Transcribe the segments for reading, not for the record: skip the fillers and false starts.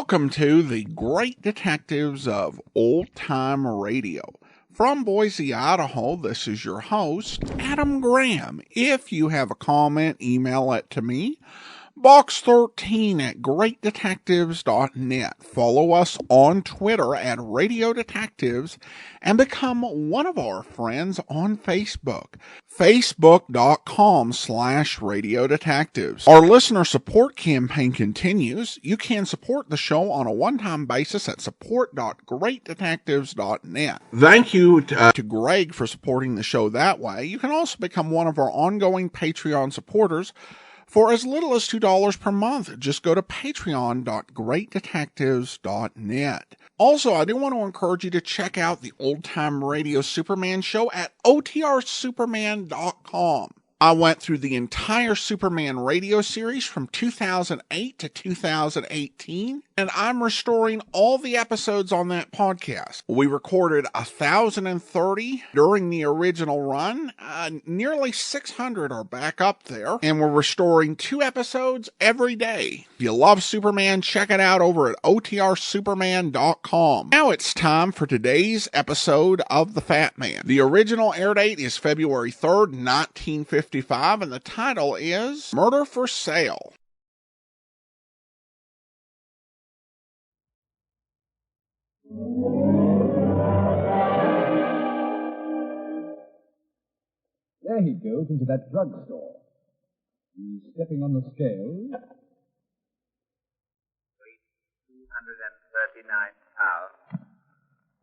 Welcome to the Great Detectives of Old Time Radio. From Boise, Idaho, this is your host, Adam Graham. If you have a comment, email it to me. Box13 at greatdetectives.net. Follow us on Twitter at Radio Detectives and become one of our friends on Facebook. Facebook.com/Radio Detectives. Our listener support campaign continues. You can support the show on a one-time basis at support.greatdetectives.net. Thank you to Greg for supporting the show that way. You can also become one of our ongoing Patreon supporters for as little as $2 per month. Just go to patreon.greatdetectives.net. Also, I do want to encourage you to check out the Old Time Radio Superman show at otrsuperman.com. I went through the entire Superman radio series from 2008 to 2018, and I'm restoring all the episodes on that podcast. We recorded 1,030 during the original run. Nearly 600 are back up there, and we're restoring 2 episodes every day. If you love Superman, check it out over at otrsuperman.com. Now it's time for today's episode of The Fat Man. The original air date is February 3rd, 1955. And the title is Murder for Sale. There he goes into that drugstore. He's stepping on the scale. Weight 239 pounds.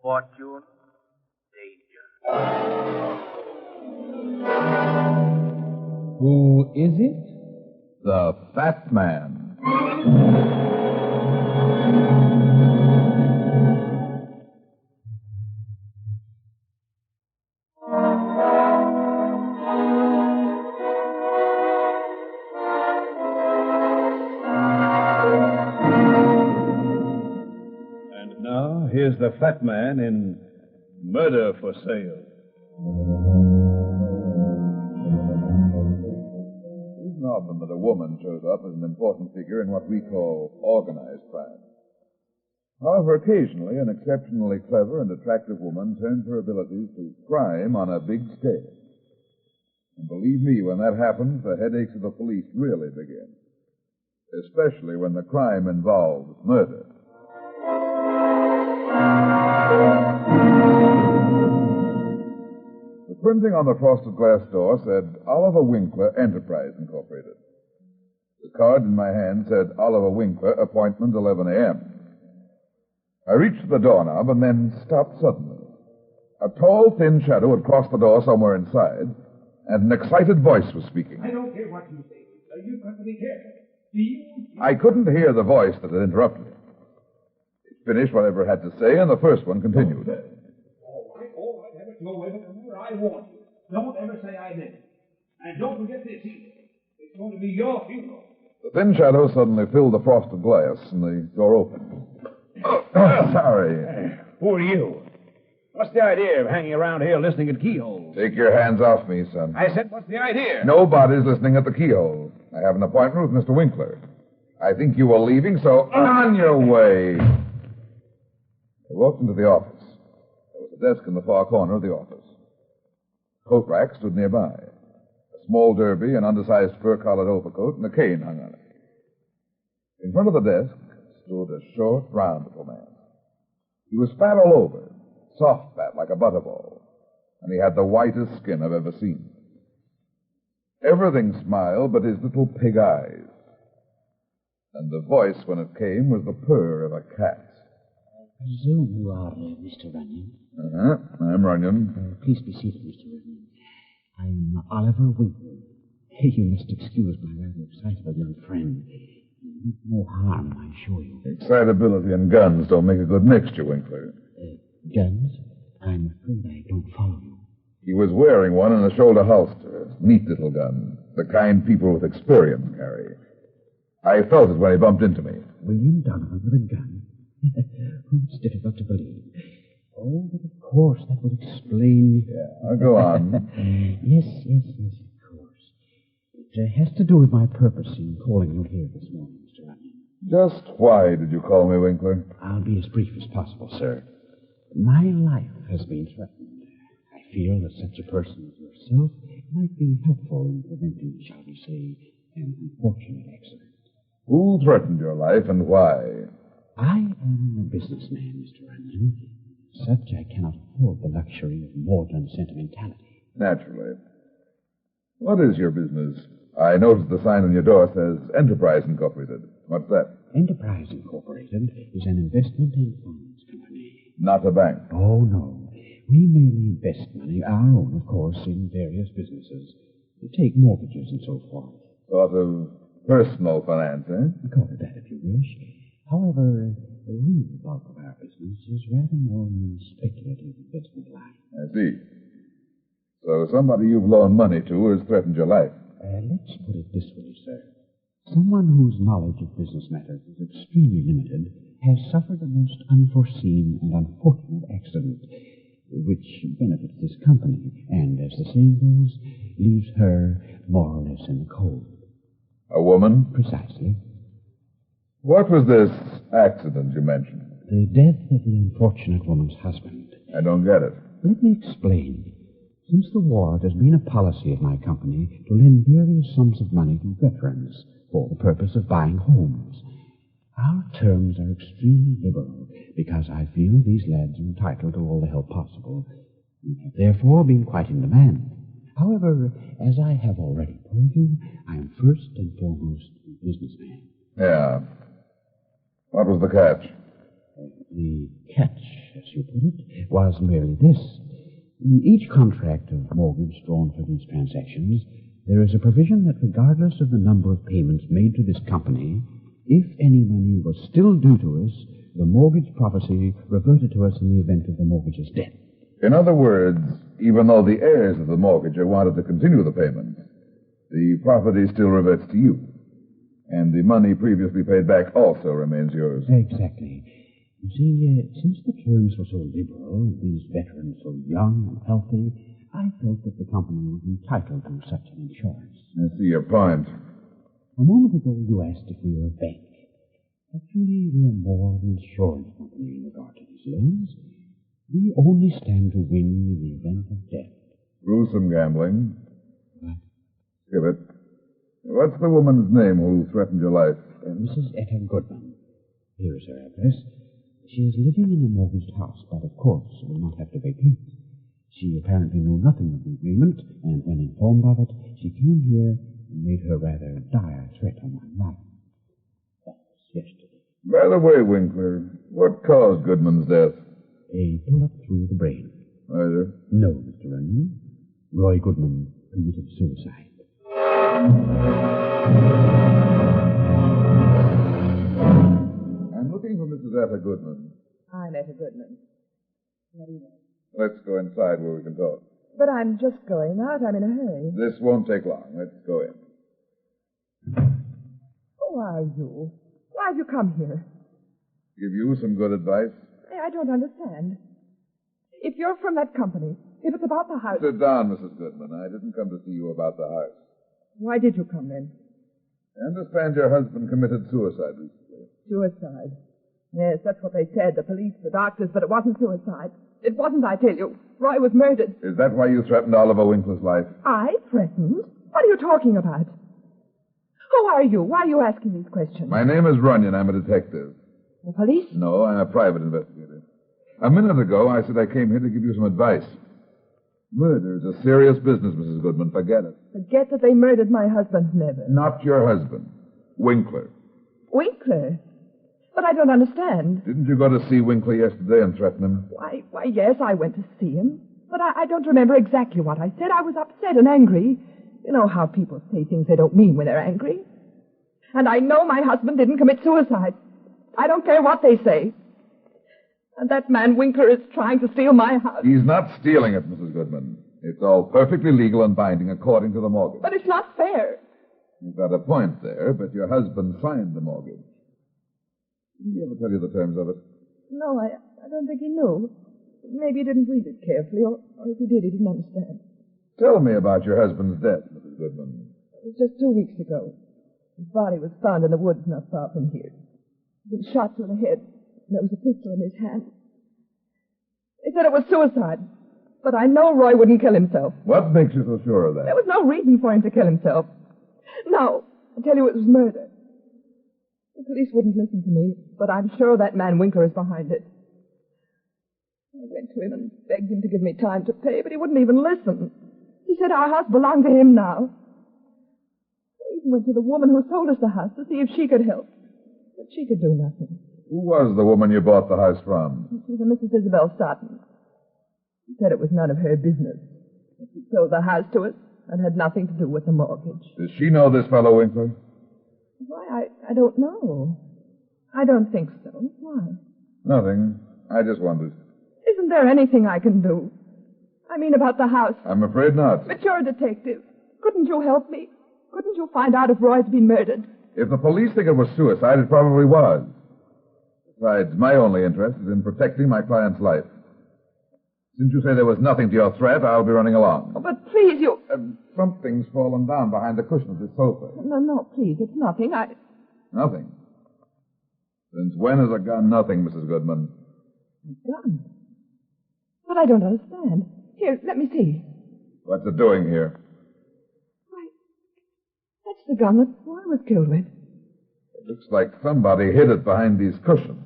Fortune, danger. Who is it? The Fat Man. And now, here's the Fat Man in Murder for Sale. Often that a woman shows up as an important figure in what we call organized crime. However, occasionally an exceptionally clever and attractive woman turns her abilities to crime on a big scale. And believe me, when that happens, the headaches of the police really begin. Especially when the crime involves murder. The printing on the frosted glass door said Oliver Winkler Enterprise Incorporated. The card in my hand said Oliver Winkler, appointment 11 a.m. I reached the doorknob and then stopped suddenly. A tall, thin shadow had crossed the door somewhere inside, and an excited voice was speaking. I don't care what you say. You've got to be careful. Do you? I couldn't hear the voice that had interrupted me. It finished whatever it had to say, and the first one continued. All right, have it your way, but remember, I warned you. Don't ever say I didn't. And don't forget this either. It's going to be your funeral. The thin shadow suddenly filled the frosted glass, and the door opened. Sorry. Who are you? What's the idea of hanging around here listening at keyholes? Take your hands off me, son. I said, what's the idea? Nobody's listening at the keyhole. I have an appointment with Mr. Winkler. I think you were leaving, so on your way. I walked into the office. There was a desk in the far corner of the office. A coat rack stood nearby. A small derby, an undersized fur-collared overcoat, and a cane hung on it. In front of the desk stood a short, round little man. He was fat all over, soft fat like a butterball, and he had the whitest skin I've ever seen. Everything smiled but his little pig eyes. And the voice, when it came, was the purr of a cat. I presume you are Mr. Runyon. I'm Runyon. Please be seated, Mr. Runyon. I'm Oliver Winkler. You must excuse my rather excitable young friend. No harm, I assure you. Excitability and guns don't make a good mixture, Winkler. Guns? I'm afraid I don't follow you. He was wearing one in a shoulder holster. Neat little gun. The kind people with experience carry. I felt it when he bumped into me. William Donovan with a gun? It's difficult to believe. Oh, but of course, that would explain... Yeah, go on. Yes, of course. It has to do with my purpose in calling you here this morning, Mr. Runyon. Just why did you call me, Winkler? I'll be as brief as possible, sir. My life has been threatened. I feel that such a person as yourself might be helpful in preventing, shall we say, an unfortunate accident. Who threatened your life and why? I am a businessman, Mr. Runyon. Such I cannot afford the luxury of maudlin sentimentality. Naturally. What is your business? I noticed the sign on your door says Enterprise Incorporated. What's that? Enterprise Incorporated is an investment and finance company. Not a bank. Oh, no. We merely invest money, our own, of course, in various businesses. We take mortgages and so forth. Sort of personal finance, eh? Call it that if you wish. However, the real bulk of our business is rather more in the speculative investment line. I see. So somebody you've loaned money to has threatened your life. Let's put it this way, sir. Someone whose knowledge of business matters is extremely limited has suffered a most unforeseen and unfortunate accident, which benefits this company, and, as the saying goes, leaves her more or less in the cold. A woman? Precisely. What was this accident you mentioned? The death of the unfortunate woman's husband. I don't get it. Let me explain. Since the war, it has been a policy of my company to lend various sums of money to veterans for the purpose of buying homes. Our terms are extremely liberal because I feel these lads are entitled to all the help possible and have therefore been quite in demand. However, as I have already told you, I am first and foremost a businessman. Yeah. What was the catch? The catch, as you put it, was merely this. In each contract of mortgage drawn for these transactions, there is a provision that regardless of the number of payments made to this company, if any money was still due to us, the mortgage prophecy reverted to us in the event of the mortgage's death. In other words, even though the heirs of the mortgager wanted to continue the payment, the property still reverts to you. And the money previously paid back also remains yours. Exactly. You see, since the terms were so liberal, these veterans so young and healthy, I felt that the company was entitled to such an insurance. I see your point. A moment ago, you asked if we were a bank. Actually, we are more of an insurance company in regard to these loans. We only stand to win in the event of death. Gruesome gambling. What? Skip it. What's the woman's name who threatened your life? Mrs. Etta Goodman. Here is her address. She is living in a mortgaged house, but of course will not have to vacate. She apparently knew nothing of the agreement, and when informed of it, she came here and made her rather dire threat on my life. That was yesterday. By the way, Winkler, what caused Goodman's death? A bullet through the brain. Either. No, Mr. Runyon. Roy Goodman committed suicide. I'm looking for Mrs. Etta Goodman. I'm Etta Goodman. What do you want? Let's go inside where we can talk. But I'm just going out. I'm in a hurry. This won't take long. Let's go in. Who are you? Why have you come here? Give you some good advice. I don't understand. If you're from that company, if it's about the house... Sit down, Mrs. Goodman. I didn't come to see you about the house. Why did you come then? I understand your husband committed suicide recently. Suicide. Yes, that's what they said, the police, the doctors, but it wasn't suicide. It wasn't, I tell you. Roy was murdered. Is that why you threatened Oliver Winkler's life? I threatened? What are you talking about? Who are you? Why are you asking these questions? My name is Runyon. I'm a detective. The police? No, I'm a private investigator. A minute ago, I said I came here to give you some advice. Murder is a serious business, Mrs. Goodman. Forget it. Forget that they murdered my husband, never. Not your husband. Winkler. Winkler? But I don't understand. Didn't you go to see Winkler yesterday and threaten him? Why, yes, I went to see him. But I don't remember exactly what I said. I was upset and angry. You know how people say things they don't mean when they're angry. And I know my husband didn't commit suicide. I don't care what they say. And that man Winkler is trying to steal my house. He's not stealing it, Mrs. Goodman. It's all perfectly legal and binding according to the mortgage. But it's not fair. You've got a point there, but your husband signed the mortgage. Did he ever tell you the terms of it? No, I don't think he knew. Maybe he didn't read it carefully, or if he did, he didn't understand. Tell me about your husband's death, Mrs. Goodman. It was just 2 weeks ago. His body was found in the woods not far from here. He'd been shot through the head. And there was a pistol in his hand. They said it was suicide. But I know Roy wouldn't kill himself. What makes you so sure of that? There was no reason for him to kill himself. No, I tell you it was murder. The police wouldn't listen to me, but I'm sure that man Winkler is behind it. I went to him and begged him to give me time to pay, but he wouldn't even listen. He said our house belonged to him now. I even went to the woman who sold us the house to see if she could help. But she could do nothing. Who was the woman you bought the house from? She was a Mrs. Isabel Stoughton. She said it was none of her business. That she sold the house to us and had nothing to do with the mortgage. Does she know this fellow Winkler? Why, I don't know. I don't think so. Why? Nothing. I just wondered. Isn't there anything I can do? I mean about the house. I'm afraid not. But you're a detective. Couldn't you help me? Couldn't you find out if Roy's been murdered? If the police think it was suicide, it probably was. Besides, my only interest is in protecting my client's life. Since you say there was nothing to your threat, I'll be running along. Oh, but please, you... Something's fallen down behind the cushion of this sofa. No, please, it's nothing. Nothing? Since when is a gun nothing, Mrs. Goodman? A gun? But I don't understand. Here, let me see. What's it doing here? Why, that's the gun that Roy was killed with. It looks like somebody hid it behind these cushions.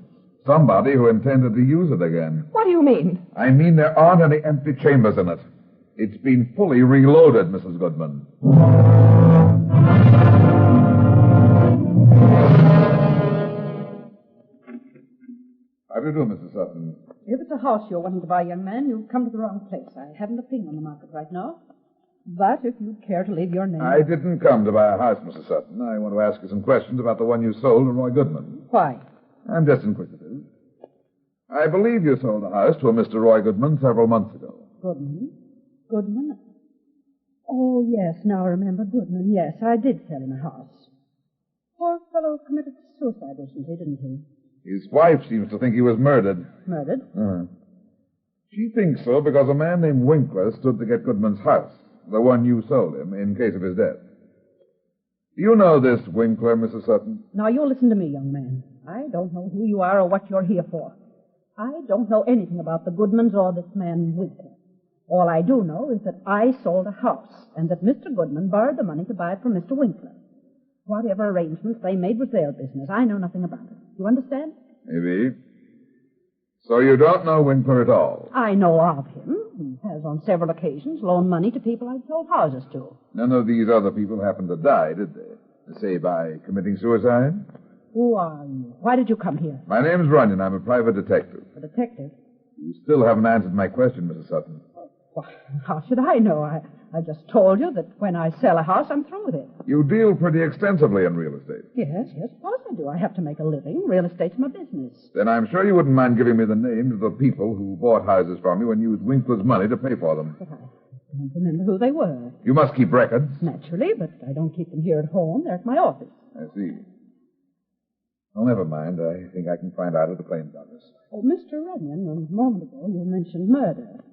Somebody who intended to use it again. What do you mean? I mean there aren't any empty chambers in it. It's been fully reloaded, Mrs. Goodman. How do you do, Mrs. Sutton? If it's a house you're wanting to buy, young man, you've come to the wrong place. I haven't a thing on the market right now. But if you care to leave your name... I didn't come to buy a house, Mrs. Sutton. I want to ask you some questions about the one you sold to Roy Goodman. Why? I'm just inquisitive. I believe you sold a house to a Mr. Roy Goodman several months ago. Goodman? Goodman? Oh, yes, now I remember Goodman. Yes, I did sell him a house. Poor fellow committed suicide recently, didn't he? His wife seems to think he was murdered. Murdered? She thinks so because a man named Winkler stood to get Goodman's house, the one you sold him, in case of his death. Do you know this Winkler, Mrs. Sutton? Now, you listen to me, young man. I don't know who you are or what you're here for. I don't know anything about the Goodmans or this man Winkler. All I do know is that I sold a house and that Mr. Goodman borrowed the money to buy it from Mr. Winkler. Whatever arrangements they made was their business. I know nothing about it. You understand? Maybe. So you don't know Winkler at all? I know of him. He has on several occasions loaned money to people I've sold houses to. None of these other people happened to die, did they? Say, by committing suicide? Who are you? Why did you come here? My name's Runyon. I'm a private detective. A detective? You still haven't answered my question, Mrs. Sutton. Why, how should I know? I just told you that when I sell a house, I'm through with it. You deal pretty extensively in real estate. Yes, of course I do. I have to make a living. Real estate's my business. Then I'm sure you wouldn't mind giving me the names of the people who bought houses from you and used Winkler's money to pay for them. But I don't remember who they were. You must keep records. Naturally, but I don't keep them here at home. They're at my office. I see. Oh, never mind. I think I can find out at the claims office. Oh, Mr. Runyon, a moment ago you mentioned murder.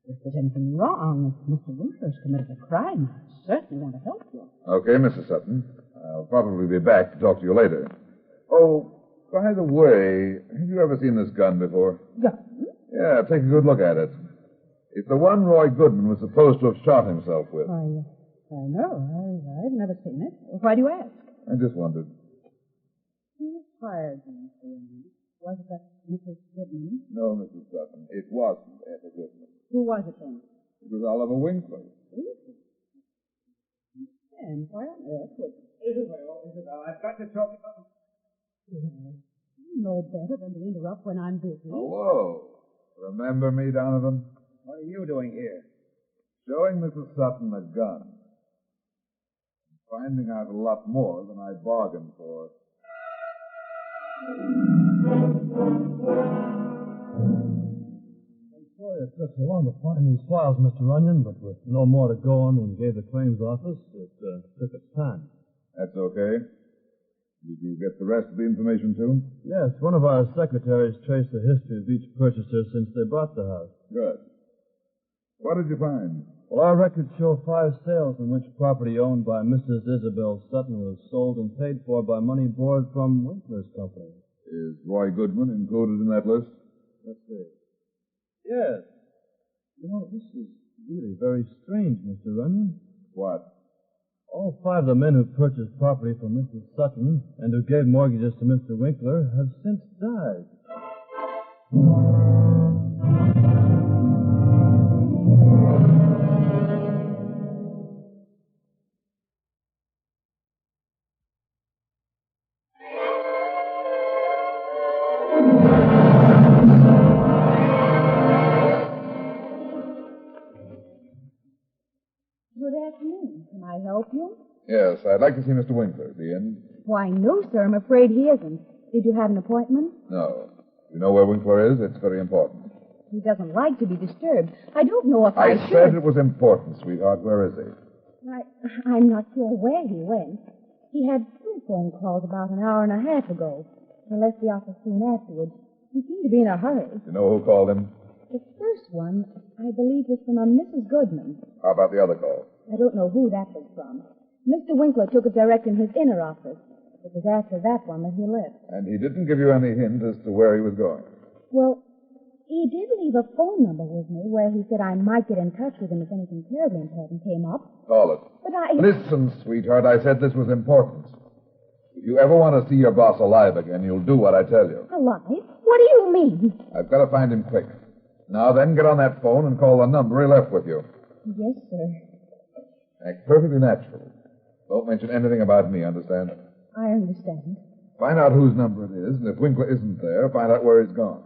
If there's anything wrong, if Mr. Winkler's committed a crime, I certainly want to help you. Okay, Mrs. Sutton. I'll probably be back to talk to you later. Oh, by the way, have you ever seen this gun before? Gun? Yeah, take a good look at it. It's the one Roy Goodman was supposed to have shot himself with. I know. I've never seen it. Why do you ask? I just wondered. Who fired him, Mr. Runyon? Was it that Mrs. Goodman? No, Mrs. Sutton. It wasn't Etta Goodman. Who was it then? It was Oliver Winkler. Winkler? And why on earth would... Isabel, I've got to talk about... You know better than to interrupt when I'm busy. Hello. Remember me, Donovan? What are you doing here? Showing Mrs. Sutton a gun. And finding out a lot more than I bargained for. I'm sorry it took so long to find these files, Mr. Runyon, but with no more to go on than we gave the claims office, it took us time. That's okay. Did you get the rest of the information, too? Yes, one of our secretaries traced the history of each purchaser since they bought the house. Good. What did you find? Well, our records show 5 sales in which property owned by Mrs. Isabel Sutton was sold and paid for by money borrowed from Winkler's company. Is Roy Goodman included in that list? Let's see. Yes. You know, this is really very strange, Mr. Runyon. What? All 5 of the men who purchased property from Mrs. Sutton and who gave mortgages to Mr. Winkler have since died. Good afternoon. Can I help you? Yes, I'd like to see Mr. Winkler. Is he in? Why, no, sir. I'm afraid he isn't. Did you have an appointment? No. You know where Winkler is? It's very important. He doesn't like to be disturbed. I don't know if I should. said it was important, sweetheart. Where is he? I'm not sure where he went. He had 2 phone calls about an hour and a half ago. He left the office soon afterwards. He seemed to be in a hurry. You know who called him? The first one, I believe, was from a Mrs. Goodman. How about the other call? I don't know who that was from. Mr. Winkler took it direct in his inner office. It was after that one that he left. And he didn't give you any hint as to where he was going? Well, he did leave a phone number with me where he said I might get in touch with him if anything terribly important came up. Call it. But I... Listen, sweetheart, I said this was important. If you ever want to see your boss alive again, you'll do what I tell you. Alive? What do you mean? I've got to find him quick. Now then, get on that phone and call the number he left with you. Yes, sir. Act perfectly natural. Don't mention anything about me, understand? I understand. Find out whose number it is, and if Winkler isn't there, find out where he's gone.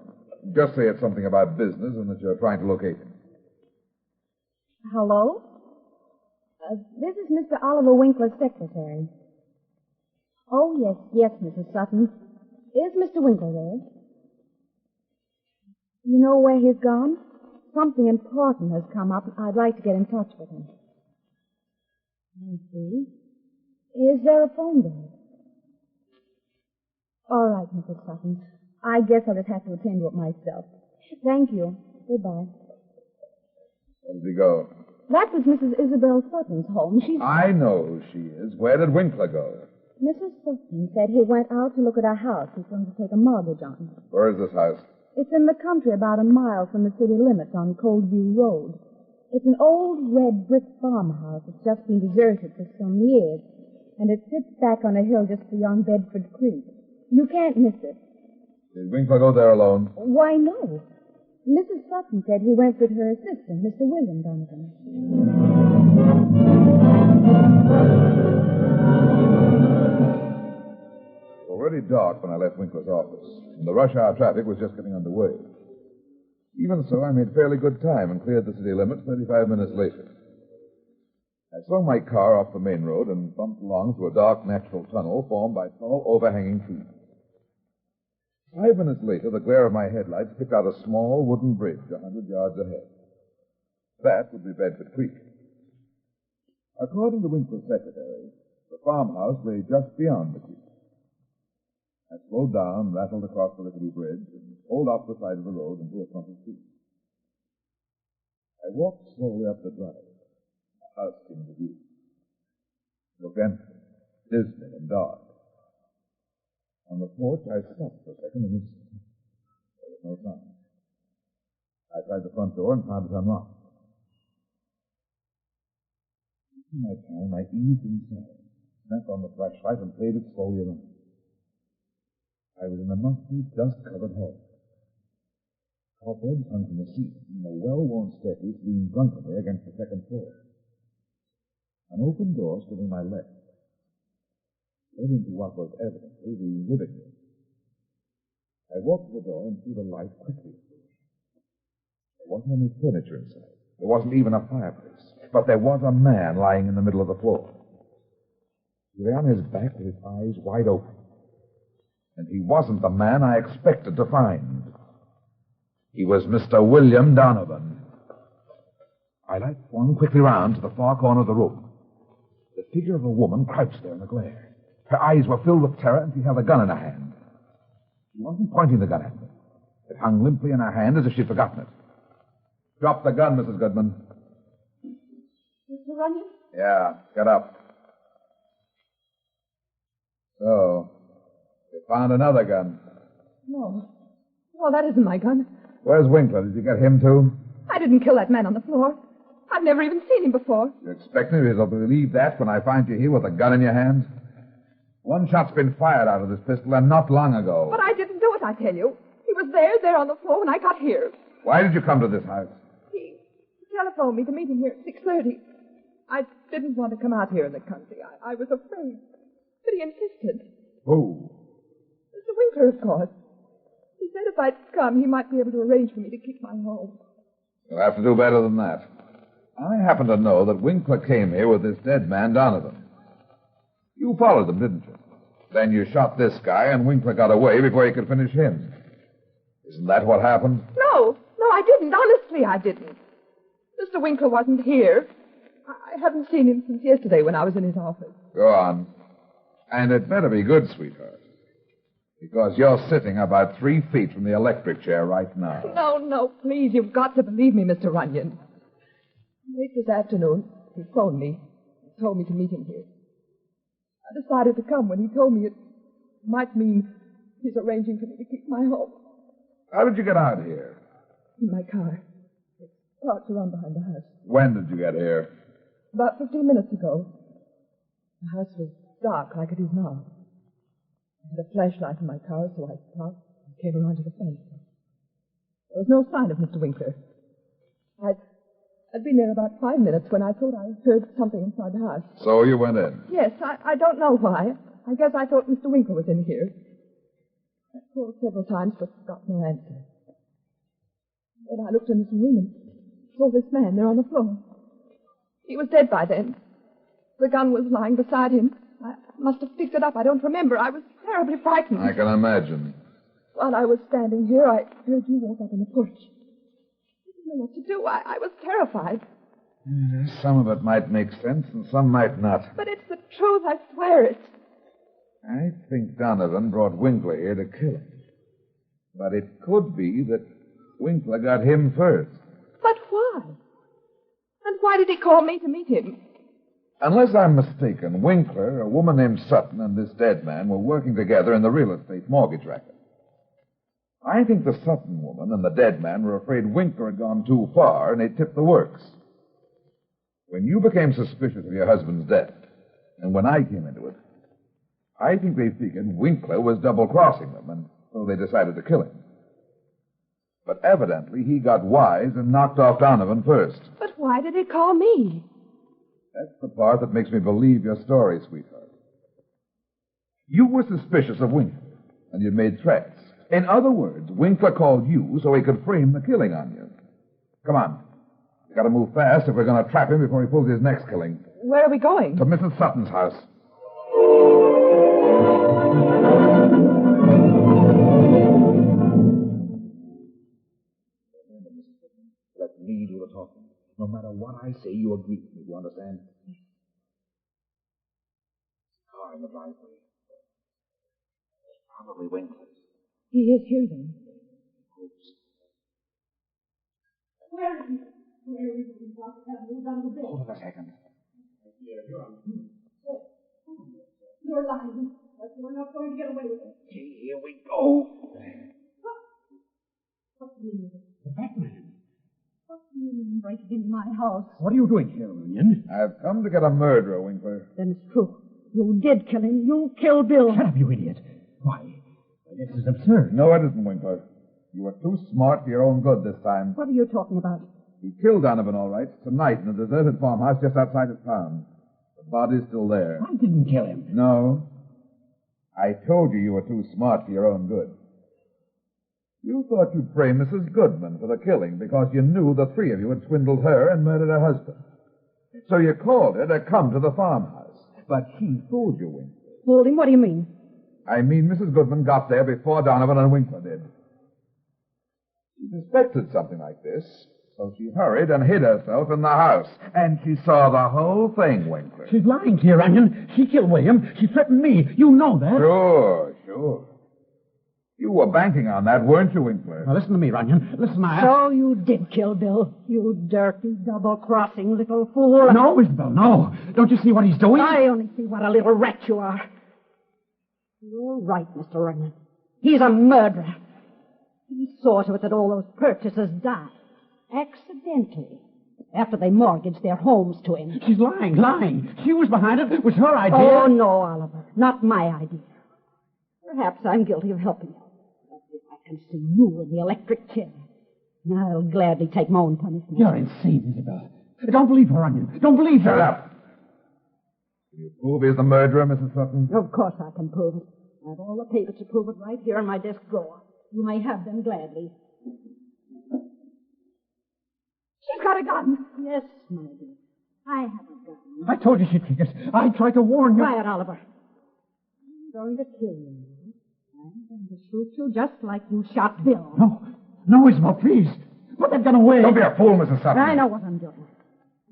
Just say it's something about business and that you're trying to locate him. Hello? This is Mr. Oliver Winkler's secretary. Oh, yes, Mrs. Sutton. Is Mr. Winkler there? You know where he's gone? Something important has come up. I'd like to get in touch with him. I see. Is there a phone there? All right, Mrs. Sutton. I guess I'll just have to attend to it myself. Thank you. Goodbye. Where did he go? That was Mrs. Isabel Sutton's home. I know who she is. Where did Winkler go? Mrs. Sutton said he went out to look at a house he's going to take a mortgage on. Where is this house? It's in the country about a mile from the city limits on Coldview Road. It's an old red brick farmhouse that's just been deserted for some years, and it sits back on a hill just beyond Bedford Creek. You can't miss it. Did Winkler go there alone? Why, no. Mrs. Sutton said he went with her assistant, Mr. William Donovan. It was already dark when I left Winkler's office, and the rush hour traffic was just getting underway. Even so, I made fairly good time and cleared the city limits 35 minutes later. I swung my car off the main road and bumped along through a dark natural tunnel formed by tall, overhanging trees. 5 minutes later, the glare of my headlights picked out a small wooden bridge 100 yards ahead. That would be Bedford Creek. According to Winkler's secretary, the farmhouse lay just beyond the creek. I slowed down, rattled across the rickety bridge, and pulled off the side of the road into a clump of trees. I walked slowly up the drive. The house came into view. It looked empty, dismal, and dark. On the porch, I stopped for a second and listened. There was no sound. I tried the front door and found it unlocked. Taking my time, I eased inside, snapped on the flashlight, and played it slowly around. I was in a musty, dust-covered hall. Cobwebs hung from the ceiling, and a well-worn staircase leaned drunkenly against the second floor. An open door stood on my left, led into what was evidently the living room. I walked to the door and threw the light quickly. There wasn't any furniture inside. There wasn't even a fireplace. But there was a man lying in the middle of the floor. He lay on his back with his eyes wide open. And he wasn't the man I expected to find. He was Mr. William Donovan. I swung quickly round to the far corner of the room. The figure of a woman crouched there in the glare. Her eyes were filled with terror, and she held a gun in her hand. She wasn't pointing the gun at me. It hung limply in her hand as if she'd forgotten it. Drop the gun, Mrs. Goodman. Mr. Runyon? Yeah, get up. So, you found another gun. No. No, that isn't my gun. Where's Winkler? Did you get him, too? I didn't kill that man on the floor. I've never even seen him before. You expect me to believe that when I find you here with a gun in your hand? One shot's been fired out of this pistol, and not long ago. But I didn't do it, I tell you. He was there on the floor when I got here. Why did you come to this house? He telephoned me to meet him here at 6:30. I didn't want to come out here in the country. I was afraid. But he insisted. Who? Mr. Winkler, of course. He said if I'd come, he might be able to arrange for me to keep my home. You'll have to do better than that. I happen to know that Winkler came here with this dead man, Donovan. You followed them, didn't you? Then you shot this guy, and Winkler got away before you could finish him. Isn't that what happened? No, I didn't. Honestly, I didn't. Mr. Winkler wasn't here. I haven't seen him since yesterday when I was in his office. Go on. And it better be good, sweetheart. Because you're sitting about 3 feet from the electric chair right now. No, please, you've got to believe me, Mr. Runyon. Late this afternoon, he phoned me and told me to meet him here. I decided to come when he told me it might mean he's arranging for me to keep my home. How did you get out here? In my car. It's parked around behind the house. When did you get here? About 15 minutes ago. The house was dark like it is now. I had a flashlight in my car, so I parked and came around to the front. There was no sign of Mr. Winkler. I'd been there about 5 minutes when I thought I heard something inside the house. So you went in? Yes, I don't know why. I guess I thought Mr. Winkler was in here. I called several times, but got no answer. Then I looked in his room and saw this man there on the floor. He was dead by then. The gun was lying beside him. I must have picked it up. I don't remember. I was terribly frightened. I can imagine. While I was standing here, I heard you walk up on the porch. I didn't know what to do. I was terrified. Some of it might make sense and some might not. But it's the truth. I swear it. I think Donovan brought Winkler here to kill him. But it could be that Winkler got him first. But why? And why did he call me to meet him? Unless I'm mistaken, Winkler, a woman named Sutton, and this dead man were working together in the real estate mortgage racket. I think the Sutton woman and the dead man were afraid Winkler had gone too far, and they tipped the works. When you became suspicious of your husband's death, and when I came into it, I think they figured Winkler was double-crossing them, and so they decided to kill him. But evidently he got wise and knocked off Donovan first. But why did he call me? That's the part that makes me believe your story, sweetheart. You were suspicious of Winkler, and you made threats. In other words, Winkler called you so he could frame the killing on you. Come on. We've got to move fast if we're going to trap him before he pulls his next killing. Where are we going? To Mrs. Sutton's house. Let me do the talking. No matter what I say, you agree with me. You understand? Yes. Car in the driveway. It's probably Winkler's. He is here, then. Oops. Where is he? Where is he? Hold on a second. You're lying. We're not going to get away with it. Here we go. What's the meaning of it? The Batman. What's the meaning of breaking into my house? What are you doing here, Runyon? I've come to get a murderer, Winkler. Then it's true. You did kill him. You killed Bill. Shut up, you idiot. Why, this is absurd. No, it isn't, Winkler. You were too smart for your own good this time. What are you talking about? He killed Donovan, all right, tonight in a deserted farmhouse just outside of town. The body's still there. I didn't kill him. No. I told you were too smart for your own good. You thought you'd frame Mrs. Goodman for the killing because you knew the three of you had swindled her and murdered her husband. So you called her to come to the farmhouse. But she fooled you, Winkler. Fooled him? What do you mean? I mean Mrs. Goodman got there before Donovan and Winkler did. She suspected something like this, so she hurried and hid herself in the house. And she saw the whole thing, Winkler. She's lying to you, Runyon. She killed William. She threatened me. You know that. Sure. You were banking on that, weren't you, Winkler? Now, listen to me, Runyon. Listen, So you did kill Bill, you dirty, double-crossing little fool. No, Isabel, no. Don't you see what he's doing? I only see what a little rat you are. You're right, Mr. Runyon. He's a murderer. He saw to it that all those purchasers died. Accidentally. After they mortgaged their homes to him. She's lying. She was behind it. It was her idea. Oh, no, Oliver. Not my idea. Perhaps I'm guilty of helping you. But if I can see you in the electric chair, I'll gladly take my own punishment. You're insane, Isabel. Don't believe her, Runyon. Don't believe her. Shut up. Can you prove he's the murderer, Mrs. Sutton? Of course I can prove it. I have all the papers to prove it right here in my desk drawer. You may have them gladly. She's got a gun. Yes, my dear. I have a gun. I told you she'd take it. I tried to warn you. Quiet, Oliver. I'm going to kill you. I'm going to shoot you just like you shot Bill. No, Isabel, please. Put that gun away. Don't be a fool, Mrs. Sutton. I know what I'm doing.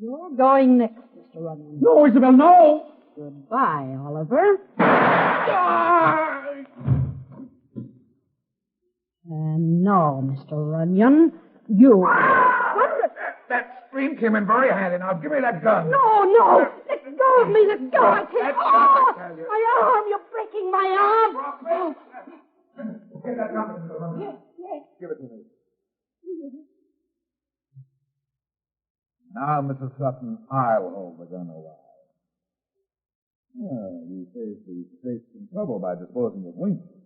You're going next, Mr. Runyon. No, Isabel, no. Goodbye, Oliver. And now, Mr. Runyon, you... That scream came in very handy. Now, give me that gun. No. Let go of me. Let go. I can't. My arm. You're breaking my arm. Get that gun, Mr. Runyon. Yes. Give it to me. Now, Mrs. Sutton, I'll hold the gun a while. You saved the state some trouble by disposing of Winkler.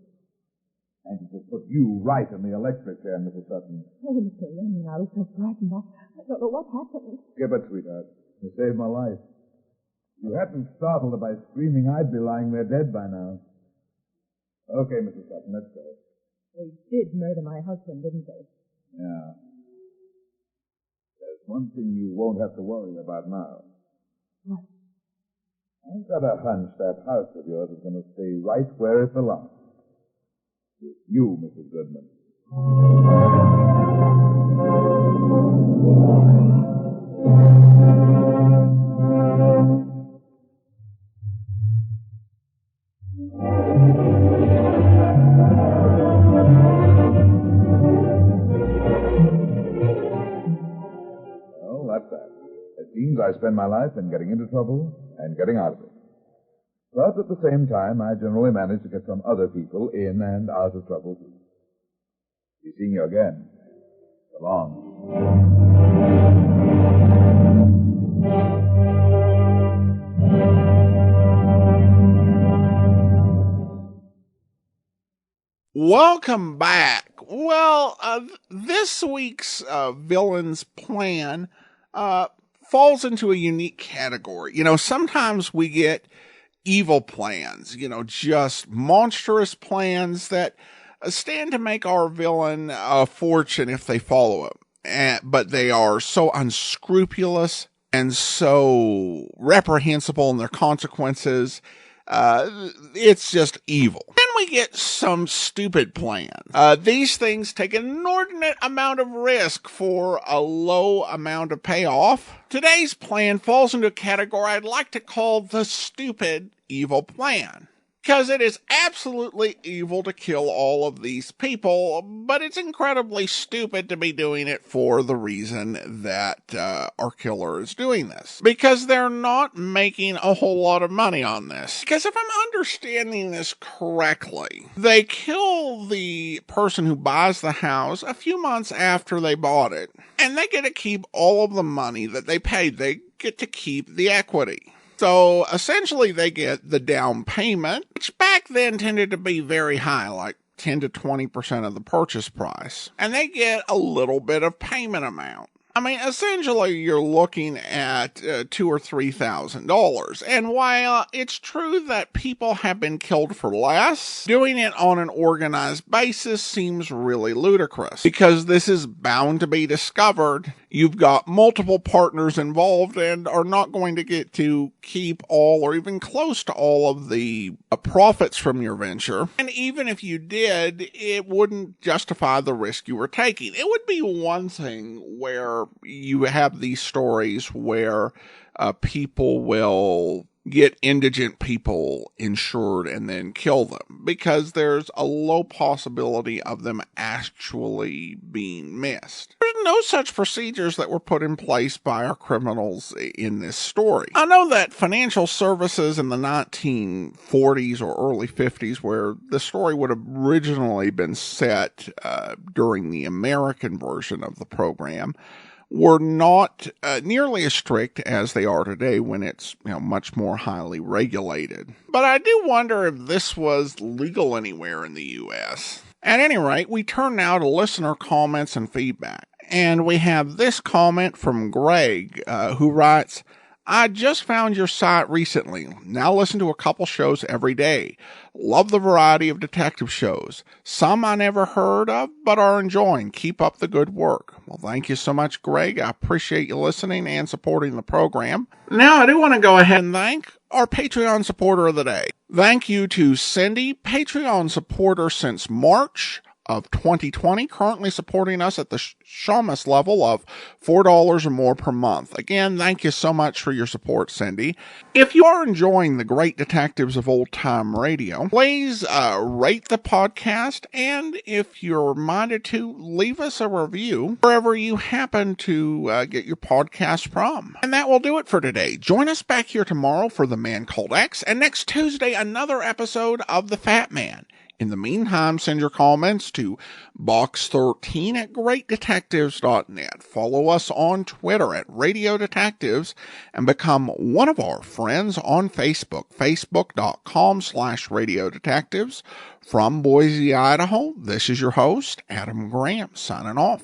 And to just put you right in the electric chair, Mrs. Sutton. Oh, Mr. Runyon, I was so frightened. I don't know what happened. Skip it, sweetheart. You saved my life. If you hadn't startled her by screaming, I'd be lying there dead by now. Okay, Mrs. Sutton, let's go. They did murder my husband, didn't they? Yeah. There's one thing you won't have to worry about now. What? I've got a hunch that house of yours is going to stay right where it belongs. With you, Mrs. Goodman. Well, that's that. It seems I spend my life in getting into trouble and getting out of it. But at the same time, I generally manage to get some other people in and out of trouble, too. Be seeing you again. So long. Welcome back. Well, this week's villain's plan falls into a unique category. You know, sometimes we get evil plans, just monstrous plans that stand to make our villain a fortune if they follow it. But they are so unscrupulous and so reprehensible in their consequences. It's just evil. Then we get some stupid plans. These things take an inordinate amount of risk for a low amount of payoff. Today's plan falls into a category I'd like to call the stupid evil plan. Because it is absolutely evil to kill all of these people, but it's incredibly stupid to be doing it for the reason that our killer is doing this. Because they're not making a whole lot of money on this. Because if I'm understanding this correctly, they kill the person who buys the house a few months after they bought it, and they get to keep all of the money that they paid. They get to keep the equity. So essentially they get the down payment, which back then tended to be very high, like 10 to 20% of the purchase price. And they get a little bit of payment amount. I mean, essentially you're looking at $2,000 or $3,000. And while it's true that people have been killed for less, doing it on an organized basis seems really ludicrous. Because this is bound to be discovered. You've got multiple partners involved and are not going to get to keep all or even close to all of the profits from your venture. And even if you did, it wouldn't justify the risk you were taking. It would be one thing where you have these stories where people will, get indigent people insured and then kill them, because there's a low possibility of them actually being missed. There's no such procedures that were put in place by our criminals in this story. I know that financial services in the 1940s or early 50s, where the story would have originally been set during the American version of the program, were not nearly as strict as they are today, when it's much more highly regulated. But I do wonder if this was legal anywhere in the U.S. At any rate, we turn now to listener comments and feedback. And we have this comment from Greg, who writes, I just found your site recently. Now listen to a couple shows every day. Love the variety of detective shows. Some I never heard of, but are enjoying. Keep up the good work. Well, thank you so much, Greg. I appreciate you listening and supporting the program. Now, I do want to go ahead and thank our Patreon supporter of the day. Thank you to Cindy, Patreon supporter since March of 2020, currently supporting us at the Shamus level of $4 or more per month. Again, thank you so much for your support, Cindy. If you are enjoying the great detectives of old time radio, please rate the podcast, and if you're minded to, leave us a review wherever you happen to get your podcast from. And that will do it for today. Join us back here tomorrow for The Man Called X, and next Tuesday, another episode of The Fat Man. In the meantime, send your comments to box13@greatdetectives.net. Follow us on Twitter at Radio Detectives and become one of our friends on Facebook, facebook.com/Radio Detectives. From Boise, Idaho, this is your host, Adam Graham, signing off.